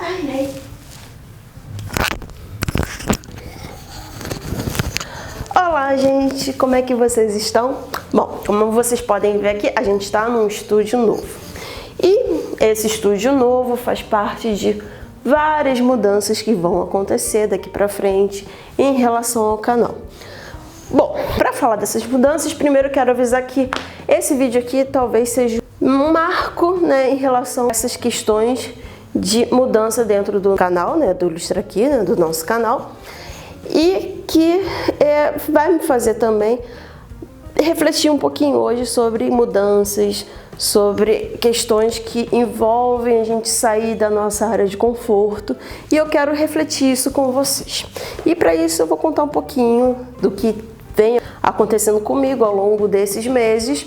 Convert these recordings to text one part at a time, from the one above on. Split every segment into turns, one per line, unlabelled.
Ai, ai. Olá, gente, como é que vocês estão? Bom, como vocês podem ver aqui, a gente está num estúdio novo. E esse estúdio novo faz parte de várias mudanças que vão acontecer daqui para frente em relação ao canal. Bom, para falar dessas mudanças, primeiro eu quero avisar que esse vídeo aqui talvez seja um marco, né, em relação a essas questões de mudança dentro do canal, né, do Ilustra Aqui, né, do nosso canal, e que vai me fazer também refletir um pouquinho hoje sobre mudanças, sobre questões que envolvem a gente sair da nossa área de conforto, e eu quero refletir isso com vocês. E para isso eu vou contar um pouquinho do que vem acontecendo comigo ao longo desses meses.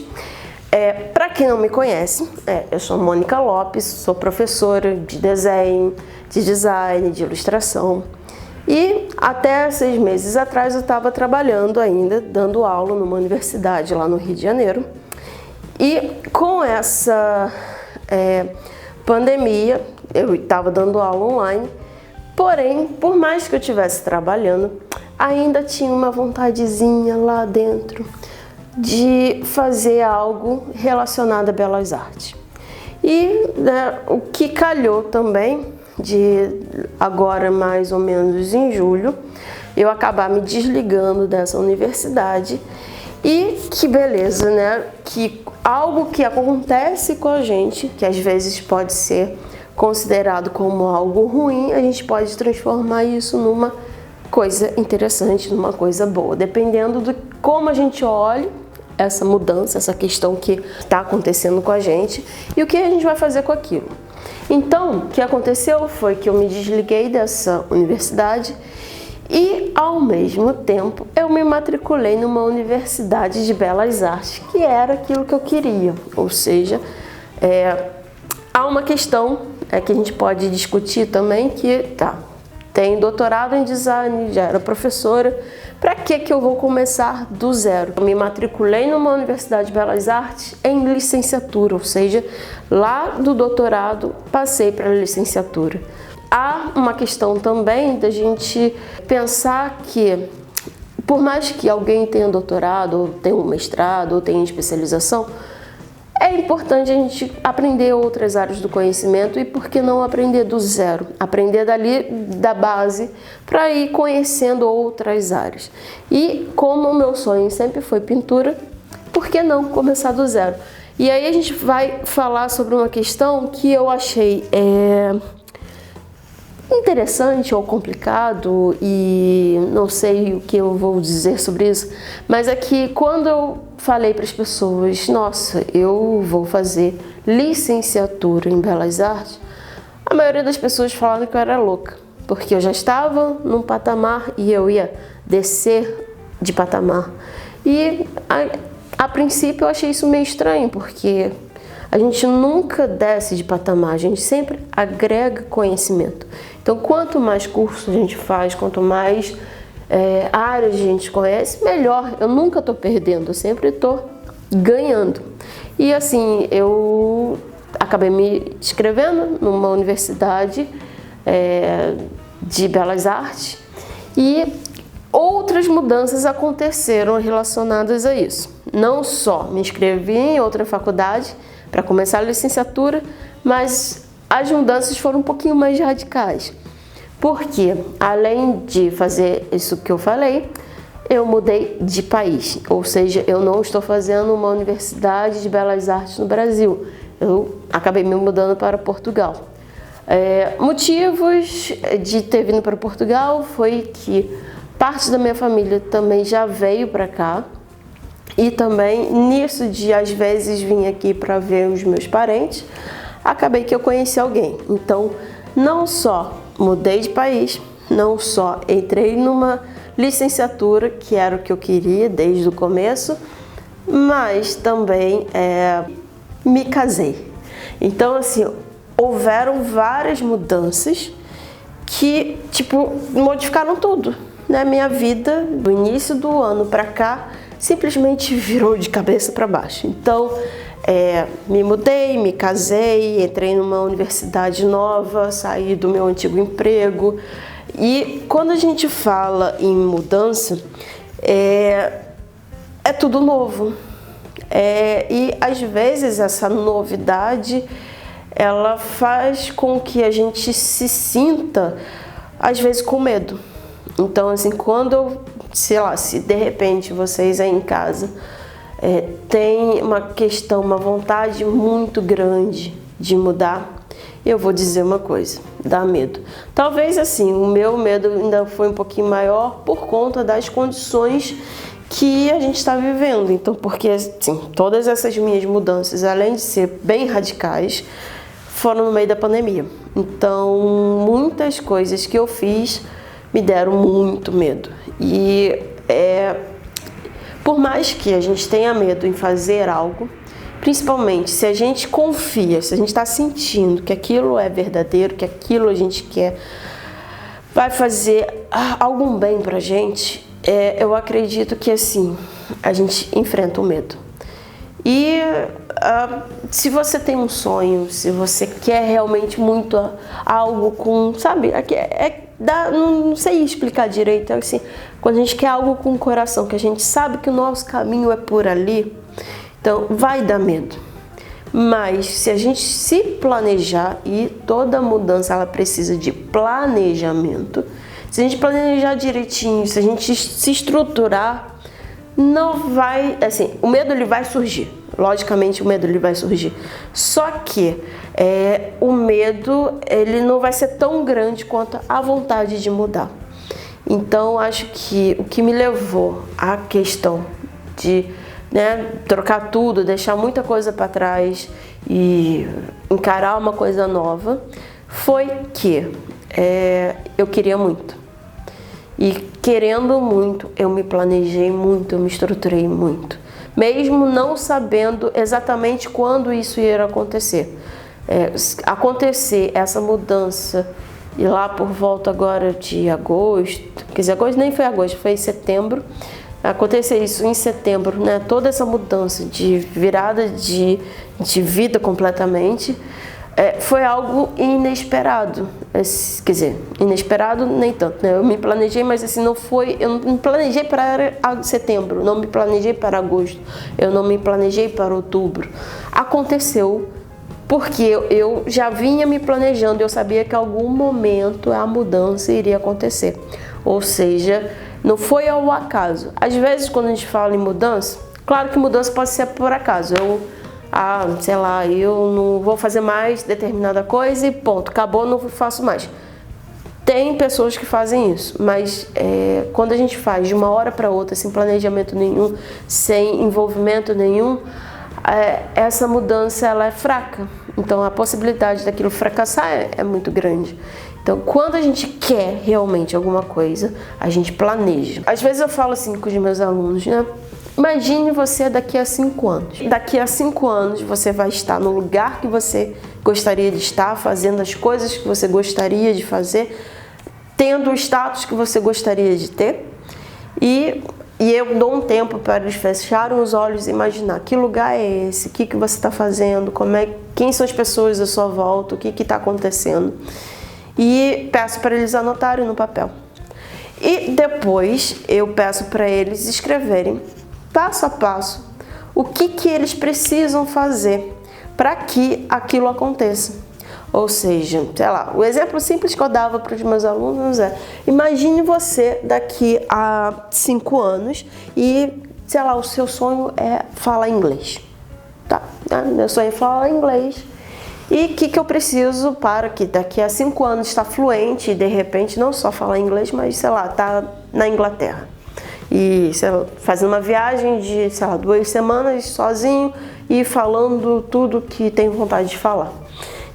Para quem não me conhece, eu sou Mônica Lopes, sou professora de desenho, de design, de ilustração. E até 6 meses atrás eu estava trabalhando ainda, dando aula numa universidade lá no Rio de Janeiro. E com essa pandemia, eu estava dando aula online, porém, por mais que eu estivesse trabalhando, ainda tinha uma vontadezinha lá dentro de fazer algo relacionado a belas artes. E o que calhou também de agora mais ou menos em julho, eu acabar me desligando dessa universidade. E que beleza, né? Que algo que acontece com a gente, que às vezes pode ser considerado como algo ruim, a gente pode transformar isso numa coisa interessante, numa coisa boa, dependendo de como a gente olha essa mudança, essa questão que está acontecendo com a gente e o que a gente vai fazer com aquilo. Então, o que aconteceu foi que eu me desliguei dessa universidade e, ao mesmo tempo, eu me matriculei numa universidade de belas artes, que era aquilo que eu queria. Ou seja, há uma questão que a gente pode discutir também, que tem doutorado em design, já era professora, para que eu vou começar do zero? Eu me matriculei numa universidade de belas artes em licenciatura, ou seja, lá do doutorado passei para a licenciatura. Há uma questão também da gente pensar que, por mais que alguém tenha doutorado, ou tenha um mestrado, ou tenha especialização, é importante a gente aprender outras áreas do conhecimento e por que não aprender do zero? Aprender dali da base para ir conhecendo outras áreas. E como o meu sonho sempre foi pintura, por que não começar do zero? E aí a gente vai falar sobre uma questão que eu achei interessante ou complicado, e não sei o que eu vou dizer sobre isso, mas é que quando eu falei para as pessoas, nossa, eu vou fazer licenciatura em belas artes, a maioria das pessoas falaram que eu era louca, porque eu já estava num patamar e eu ia descer de patamar. E a princípio eu achei isso meio estranho, porque a gente nunca desce de patamar, a gente sempre agrega conhecimento. Então, quanto mais cursos a gente faz, quanto mais áreas a gente conhece, melhor. Eu nunca estou perdendo, eu sempre estou ganhando. E assim, eu acabei me inscrevendo numa universidade de belas artes e outras mudanças aconteceram relacionadas a isso. Não só me inscrevi em outra faculdade para começar a licenciatura, mas as mudanças foram um pouquinho mais radicais. Porque, além de fazer isso que eu falei, eu mudei de país. Ou seja, eu não estou fazendo uma universidade de belas artes no Brasil. Eu acabei me mudando para Portugal. Motivos de ter vindo para Portugal foi que parte da minha família também já veio para cá. E também nisso de às vezes vir aqui para ver os meus parentes, acabei que eu conheci alguém. Então, não só mudei de país, não só entrei numa licenciatura, que era o que eu queria desde o começo, mas também me casei. Então, assim, houveram várias mudanças que, modificaram tudo, né? Minha vida, do início do ano para cá, simplesmente virou de cabeça para baixo. Então, me mudei, me casei, entrei numa universidade nova, saí do meu antigo emprego. E quando a gente fala em mudança, é tudo novo. E às vezes essa novidade, ela faz com que a gente se sinta, às vezes, com medo. Então, assim, quando, sei lá, se de repente vocês aí em casa tem uma questão, uma vontade muito grande de mudar, eu vou dizer uma coisa, dá medo. Talvez assim, o meu medo ainda foi um pouquinho maior por conta das condições que a gente está vivendo. Então, porque assim, todas essas minhas mudanças, além de ser bem radicais, foram no meio da pandemia. Então, muitas coisas que eu fiz me deram muito medo. E por mais que a gente tenha medo em fazer algo, principalmente se a gente confia, se a gente está sentindo que aquilo é verdadeiro, que aquilo a gente quer, vai fazer algum bem pra gente, eu acredito que assim, a gente enfrenta o medo. E se você tem um sonho, se você quer realmente muito algo com, sabe, não sei explicar direito, assim, quando a gente quer algo com o coração, que a gente sabe que o nosso caminho é por ali, então vai dar medo. Mas se a gente se planejar, e toda mudança ela precisa de planejamento, se a gente planejar direitinho, se a gente se estruturar, não vai, assim, o medo ele vai surgir. Logicamente o medo ele vai surgir. Só que o medo ele não vai ser tão grande quanto a vontade de mudar. Então acho que o que me levou à questão de trocar tudo, deixar muita coisa para trás e encarar uma coisa nova, foi que eu queria muito. E querendo muito, eu me planejei muito, eu me estruturei muito. Mesmo não sabendo exatamente quando isso ia acontecer. Acontecer essa mudança, e lá por volta agora de agosto, quer dizer, agosto nem foi agosto, foi setembro. Acontecer isso em setembro, né? Toda essa mudança de virada de vida completamente, foi algo inesperado. Quer dizer, inesperado nem tanto, né? Eu me planejei, mas assim, não foi. Eu não me planejei para setembro, não me planejei para agosto, eu não me planejei para outubro. Aconteceu porque eu já vinha me planejando, eu sabia que em algum momento a mudança iria acontecer. Ou seja, não foi ao acaso. Às vezes, quando a gente fala em mudança, claro que mudança pode ser por acaso. Sei lá, eu não vou fazer mais determinada coisa e ponto, acabou, não faço mais. Tem pessoas que fazem isso, mas quando a gente faz de uma hora para outra, sem planejamento nenhum, sem envolvimento nenhum, essa mudança ela é fraca. Então a possibilidade daquilo fracassar é muito grande. Então, quando a gente quer realmente alguma coisa, a gente planeja. Às vezes eu falo assim com os meus alunos, né? Imagine você daqui a 5 anos. Daqui a 5 anos você vai estar no lugar que você gostaria de estar, fazendo as coisas que você gostaria de fazer, tendo o status que você gostaria de ter. E eu dou um tempo para eles fecharem os olhos e imaginar que lugar é esse, o que você está fazendo, quem são as pessoas à sua volta, o que está acontecendo. E peço para eles anotarem no papel. E depois eu peço para eles escreverem passo a passo o que eles precisam fazer para que aquilo aconteça. Ou seja, sei lá, o exemplo simples que eu dava para os meus alunos imagine você daqui a 5 anos e, sei lá, o seu sonho é falar inglês. Tá, meu sonho é falar inglês. E o que eu preciso para que daqui a 5 anos estar fluente e de repente não só falar inglês, mas, sei lá, tá na Inglaterra. E, sei lá, fazendo uma viagem de, sei lá, 2 semanas sozinho e falando tudo que tem vontade de falar.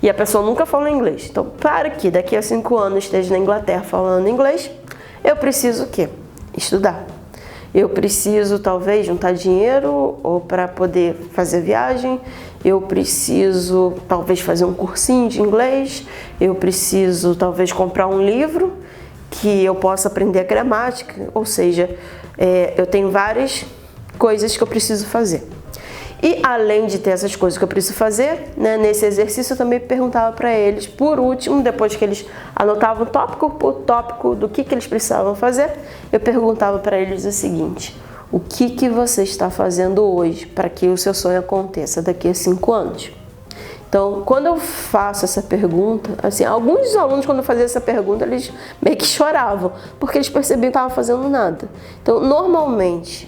E a pessoa nunca falou inglês. Então, para que daqui a 5 anos esteja na Inglaterra falando inglês, eu preciso o quê? Estudar. Eu preciso, talvez, juntar dinheiro ou para poder fazer viagem. Eu preciso, talvez, fazer um cursinho de inglês. Eu preciso, talvez, comprar um livro que eu possa aprender a gramática. Ou seja, eu tenho várias coisas que eu preciso fazer. E além de ter essas coisas que eu preciso fazer, né, nesse exercício eu também perguntava para eles, por último, depois que eles anotavam tópico por tópico do que eles precisavam fazer, eu perguntava para eles o seguinte: o que você está fazendo hoje para que o seu sonho aconteça daqui a 5 anos? Então, quando eu faço essa pergunta, assim, alguns dos alunos, quando eu fazia essa pergunta, eles meio que choravam, porque eles percebiam que eu estava fazendo nada. Então, normalmente,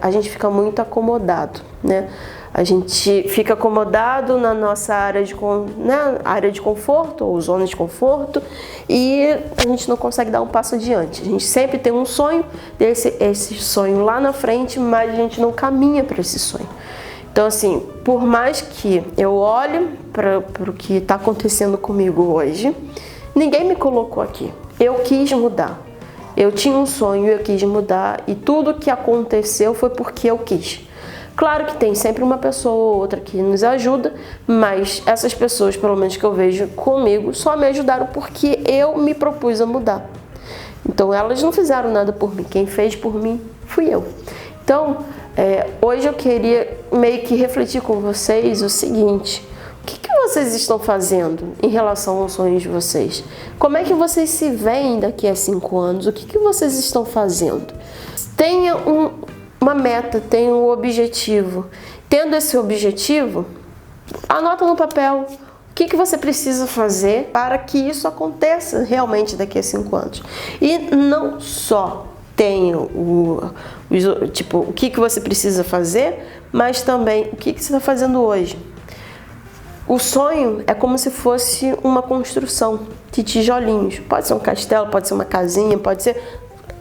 a gente fica muito acomodado, né? A gente fica acomodado na nossa área de conforto ou zona de conforto, e a gente não consegue dar um passo adiante. A gente sempre tem um sonho, esse sonho lá na frente, mas a gente não caminha para esse sonho. Então, assim, por mais que eu olhe para o que está acontecendo comigo hoje, ninguém me colocou aqui. Eu quis mudar. Eu tinha um sonho, eu quis mudar, e tudo que aconteceu foi porque eu quis. Claro que tem sempre uma pessoa ou outra que nos ajuda, mas essas pessoas, pelo menos que eu vejo comigo, só me ajudaram porque eu me propus a mudar. Então, elas não fizeram nada por mim. Quem fez por mim fui eu. Então, hoje eu queria meio que refletir com vocês o seguinte: o que vocês estão fazendo em relação aos sonhos de vocês? Como é que vocês se veem daqui a 5 anos? O que vocês estão fazendo? Tenha uma meta, tenha um objetivo. Tendo esse objetivo, anota no papel o que você precisa fazer para que isso aconteça realmente daqui a 5 anos. E não só tenha o que você precisa fazer, mas também o que você está fazendo hoje. O sonho é como se fosse uma construção de tijolinhos. Pode ser um castelo, pode ser uma casinha, pode ser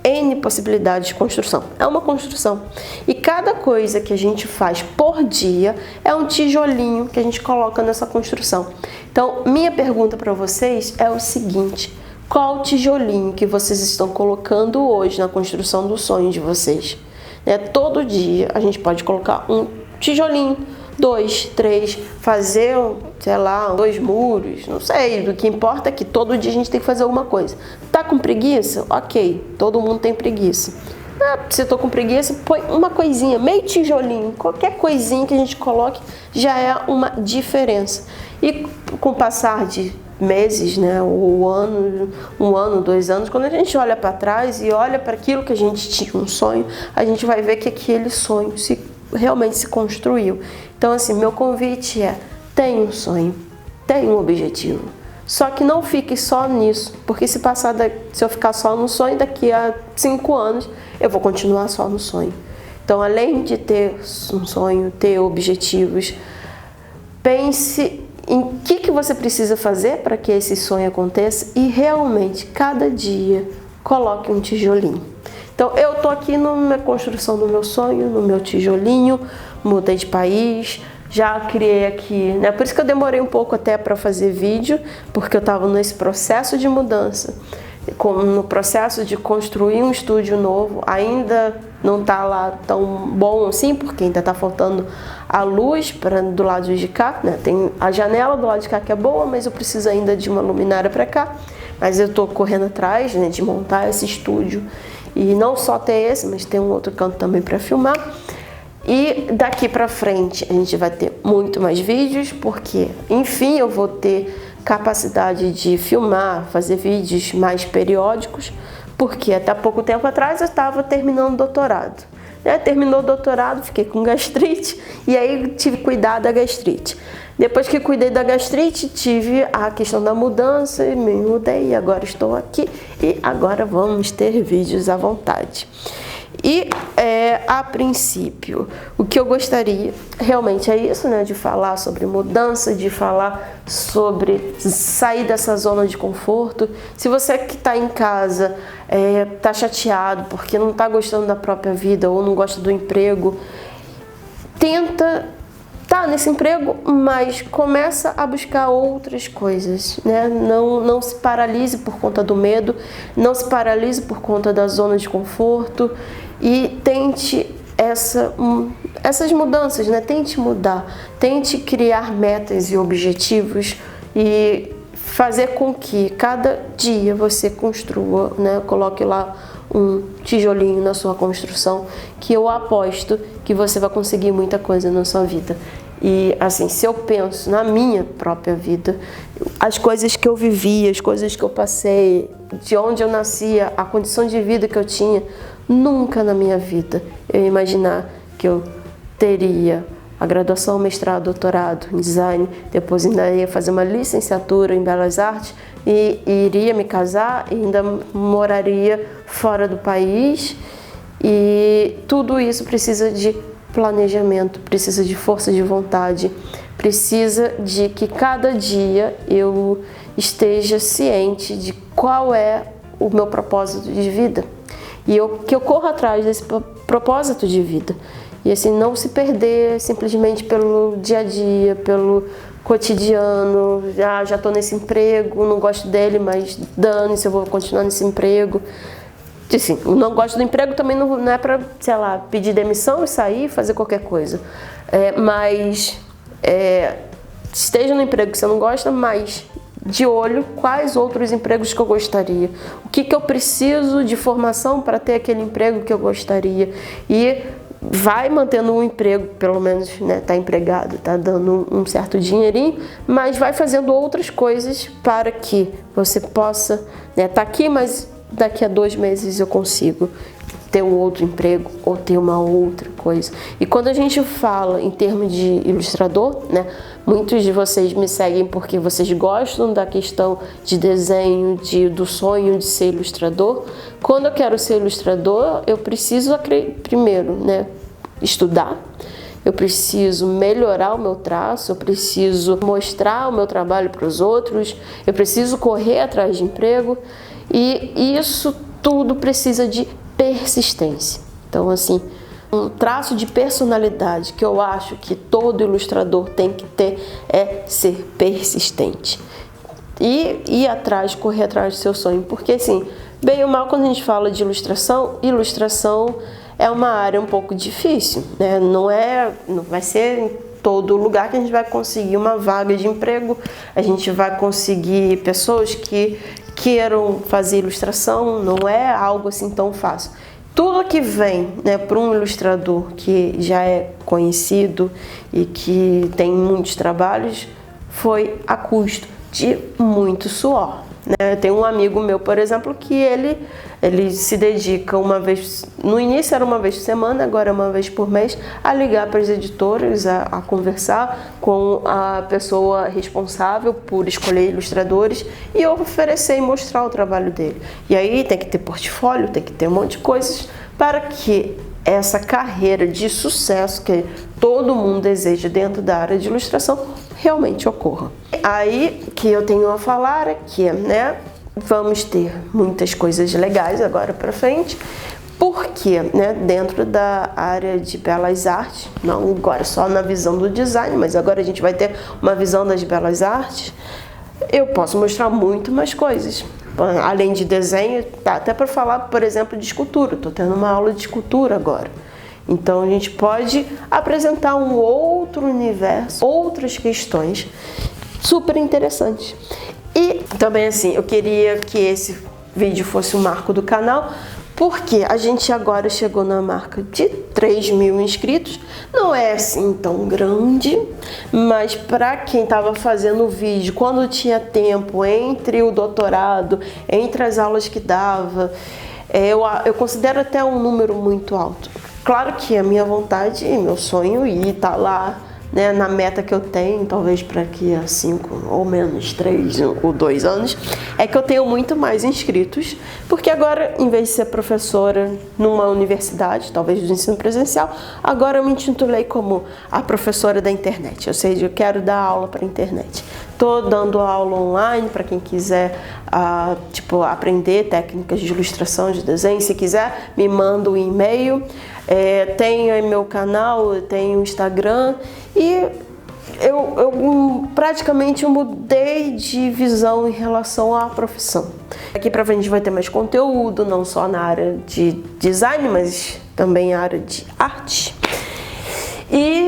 N possibilidades de construção. É uma construção. E cada coisa que a gente faz por dia é um tijolinho que a gente coloca nessa construção. Então, minha pergunta para vocês é o seguinte: qual tijolinho que vocês estão colocando hoje na construção do sonho de vocês? Todo dia a gente pode colocar um tijolinho, 2, 3, fazer, sei lá, 2 muros, não sei, o que importa é que todo dia a gente tem que fazer alguma coisa. Tá com preguiça? Ok, todo mundo tem preguiça. Se eu tô com preguiça, põe uma coisinha, meio tijolinho, qualquer coisinha que a gente coloque já é uma diferença. E com o passar de meses, né, ou um ano, 2 anos, quando a gente olha para trás e olha para aquilo que a gente tinha um sonho, a gente vai ver que aquele sonho realmente se construiu. Então, assim, meu convite é: tenha um sonho, tenha um objetivo. Só que não fique só nisso, porque se eu ficar só no sonho, daqui a 5 anos eu vou continuar só no sonho. Então, além de ter um sonho, ter objetivos, pense em o que você precisa fazer para que esse sonho aconteça e realmente, cada dia, coloque um tijolinho. Então, eu tô aqui na construção do meu sonho, no meu tijolinho, mudei de país, já criei aqui, né? Por isso que eu demorei um pouco até para fazer vídeo, porque eu estava nesse processo de mudança, no processo de construir um estúdio novo. Ainda não tá lá tão bom assim, porque ainda tá faltando a luz do lado de cá, né? Tem a janela do lado de cá que é boa, mas eu preciso ainda de uma luminária para cá. Mas eu tô correndo atrás, né, de montar esse estúdio. E não só ter esse, mas tem um outro canto também para filmar. E daqui para frente a gente vai ter muito mais vídeos, porque, enfim, eu vou ter capacidade de filmar, fazer vídeos mais periódicos, porque até pouco tempo atrás eu estava terminando o doutorado. Terminou o doutorado, fiquei com gastrite, e aí tive que cuidar da gastrite. Depois que cuidei da gastrite, tive a questão da mudança, e me mudei, e agora estou aqui, e agora vamos ter vídeos à vontade. E a princípio, o que eu gostaria realmente é isso, né? De falar sobre mudança, de falar sobre sair dessa zona de conforto. Se você que está em casa está chateado porque não está gostando da própria vida ou não gosta do emprego, tenta tá nesse emprego, mas começa a buscar outras coisas, né? Não se paralise por conta do medo, não se paralise por conta da zona de conforto e tente essas mudanças, né? Tente mudar, tente criar metas e objetivos e fazer com que cada dia você construa, né? Coloque lá um tijolinho na sua construção, que eu aposto que você vai conseguir muita coisa na sua vida. E assim, se eu penso na minha própria vida, as coisas que eu vivi, as coisas que eu passei, de onde eu nascia, a condição de vida que eu tinha, nunca na minha vida eu ia imaginar que eu teria a graduação, mestrado, doutorado em design, depois ainda ia fazer uma licenciatura em belas artes e iria me casar e ainda moraria fora do país. E tudo isso precisa de planejamento, precisa de força de vontade, precisa de que cada dia eu esteja ciente de qual é o meu propósito de vida e que eu corra atrás desse propósito de vida. E assim, não se perder simplesmente pelo dia a dia, pelo cotidiano. Já estou nesse emprego, não gosto dele, mas dane-se, eu vou continuar nesse emprego. Assim, não gosto do emprego também não é para, sei lá, pedir demissão e sair e fazer qualquer coisa. Mas esteja no emprego que você não gosta, mas de olho quais outros empregos que eu gostaria. O que eu preciso de formação para ter aquele emprego que eu gostaria. E vai mantendo um emprego, pelo menos, né, tá empregado, tá dando um certo dinheirinho, mas vai fazendo outras coisas para que você possa, né, tá aqui, mas daqui a 2 meses eu consigo ter um outro emprego ou ter uma outra coisa. E quando a gente fala em termos de ilustrador, né, muitos de vocês me seguem porque vocês gostam da questão de desenho, do sonho de ser ilustrador. Quando eu quero ser ilustrador, eu preciso primeiro, né, estudar. Eu preciso melhorar o meu traço, eu preciso mostrar o meu trabalho para os outros, eu preciso correr atrás de emprego. E isso tudo precisa de persistência. Então, assim, um traço de personalidade que eu acho que todo ilustrador tem que ter é ser persistente. E ir atrás, correr atrás do seu sonho. Porque, assim, bem ou mal, quando a gente fala de ilustração é uma área um pouco difícil, né? Não vai ser em todo lugar que a gente vai conseguir uma vaga de emprego, a gente vai conseguir pessoas que queiram fazer ilustração, não é algo assim tão fácil. Tudo que vem, né, para um ilustrador que já é conhecido e que tem muitos trabalhos, foi a custo de muito suor. Né? Tem um amigo meu, por exemplo, que ele se dedica uma vez, no início era uma vez por semana, agora é uma vez por mês, a ligar para as editoras, a conversar com a pessoa responsável por escolher ilustradores e oferecer e mostrar o trabalho dele. E aí tem que ter portfólio, tem que ter um monte de coisas para que essa carreira de sucesso que todo mundo deseja dentro da área de ilustração realmente ocorra. Aí que eu tenho a falar é que, né, vamos ter muitas coisas legais agora para frente, porque, né, dentro da área de belas artes, não agora só na visão do design, mas agora a gente vai ter uma visão das belas artes, eu posso mostrar muito mais coisas. Além de desenho, tá até para falar, por exemplo, de escultura. Estou tendo uma aula de escultura agora. Então a gente pode apresentar um outro universo, outras questões super interessantes. E também assim, eu queria que esse vídeo fosse um marco do canal, porque a gente agora chegou na marca de 3.000 inscritos. Não é assim tão grande, mas para quem estava fazendo o vídeo, quando tinha tempo entre o doutorado, entre as aulas que dava, eu considero até um número muito alto. Claro que a minha vontade e meu sonho e tá lá, né, na meta que eu tenho, talvez para daqui a 5 ou menos 3 ou 2 anos, é que eu tenho muito mais inscritos, porque agora, em vez de ser professora numa universidade, talvez do ensino presencial, agora eu me intitulei como a professora da internet, ou seja, eu quero dar aula para a internet. Estou dando aula online para quem quiser aprender técnicas de ilustração, de desenho. Se quiser, me manda um e-mail. Tenho meu canal, tenho o Instagram e eu praticamente mudei de visão em relação à profissão. Aqui pra frente vai ter mais conteúdo, não só na área de design, mas também na área de arte. E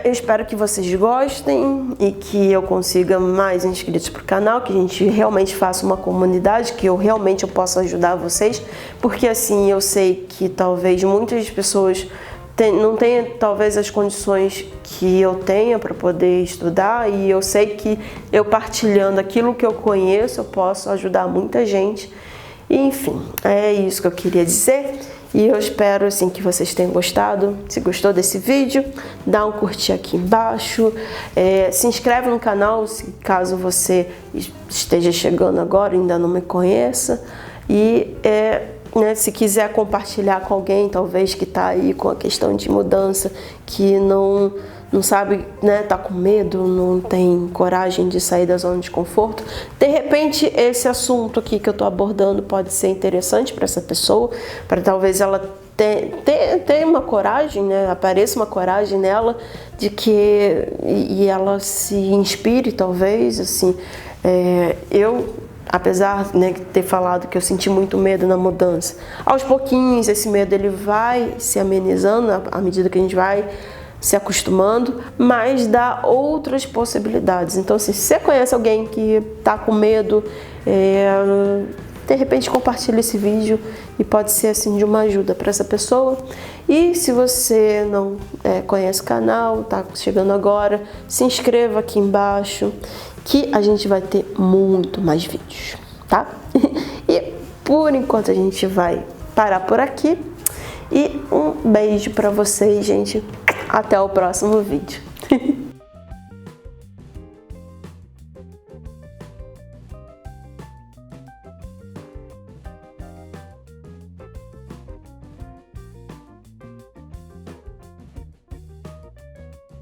eu espero que vocês gostem e que eu consiga mais inscritos para o canal, que a gente realmente faça uma comunidade, que eu possa ajudar vocês, porque assim eu sei que talvez muitas pessoas não tenha talvez as condições que eu tenha para poder estudar, e eu sei que eu partilhando aquilo que eu conheço, eu posso ajudar muita gente. E, enfim, é isso que eu queria dizer. E eu espero assim que vocês tenham gostado. Se gostou desse vídeo, dá um curtir aqui embaixo, se inscreve no canal caso você esteja chegando agora e ainda não me conheça, e se quiser compartilhar com alguém talvez que está aí com a questão de mudança, que não sabe, tá com medo, não tem coragem de sair da zona de conforto, de repente esse assunto aqui que eu estou abordando pode ser interessante para essa pessoa, para talvez ela tenha uma coragem, apareça uma coragem nela de que e ela se inspire talvez, assim. Apesar de ter falado que eu senti muito medo na mudança, aos pouquinhos esse medo ele vai se amenizando à medida que a gente vai se acostumando, mas dá outras possibilidades. Então, se você conhece alguém que está com medo, de repente compartilha esse vídeo e pode ser assim de uma ajuda para essa pessoa. E se você não conhece o canal, está chegando agora, se inscreva aqui embaixo, que a gente vai ter muito mais vídeos, tá? E por enquanto a gente vai parar por aqui. E um beijo pra vocês, gente. Até o próximo vídeo.